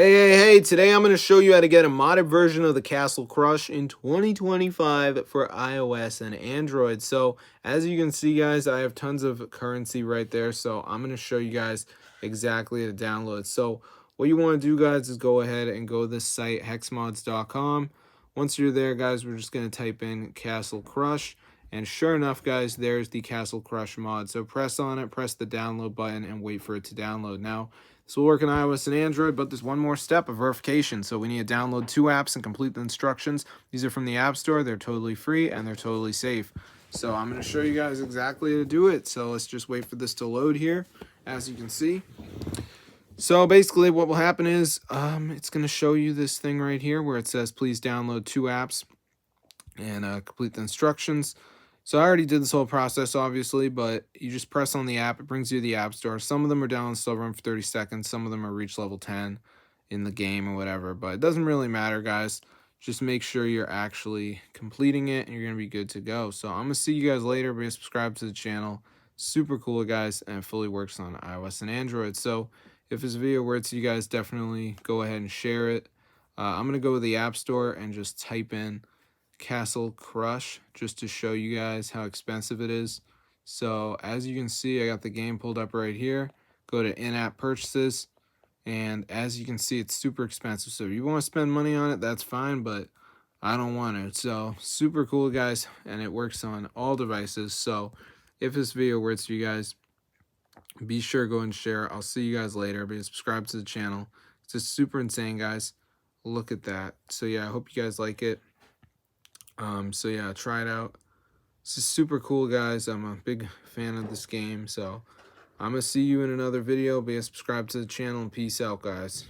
Hey, today I'm going to show you how to get a modded version of the Castle Crush in 2025 for iOS and Android. So, as you can see, guys, I have tons of currency right there. So, I'm going to show you guys exactly how to download. So, what you want to do, guys, is go ahead and go to this site, hexmods.com. Once you're there, guys, we're just going to type in Castle Crush. And sure enough, guys, there's the Castle Crush mod. So, press on it, press the download button, and wait for it to download. Now, this will work on iOS and Android, but there's one more step of verification. So we need to download 2 apps and complete the instructions. These are from the App Store. They're totally free and they're totally safe. So I'm going to show you guys exactly how to do it. So let's just wait for this to load here, as you can see. So basically what will happen is it's going to show you this thing right here where it says please download 2 apps and complete the instructions. So I already did this whole process, obviously, but you just press on the app. It brings you to the App Store. Some of them are down still run for 30 seconds. Some of them are reach level 10 in the game or whatever. But it doesn't really matter, guys. Just make sure you're actually completing it, and you're going to be good to go. So I'm going to see you guys later. Be subscribed to the channel. Super cool, guys, and it fully works on iOS and Android. So if this video works, you guys definitely go ahead and share it. I'm going to go to the App Store and just type in Castle Crush just to show you guys how expensive it is. So as you can see, I got the game pulled up right here. Go to in-app purchases, and as you can see, it's super expensive. So if you want to spend money on it, that's fine, but I don't want to. So super cool, guys, and it works on all devices. So if this video works for you guys, be sure to go and share. I'll see you guys later. Be subscribed to the channel. It's just super insane, guys. Look at that. So yeah, I hope you guys like it. So yeah, try it out. This is super cool, guys. I'm a big fan of this game. So I'm going to see you in another video. Be subscribed to the channel, and peace out, guys.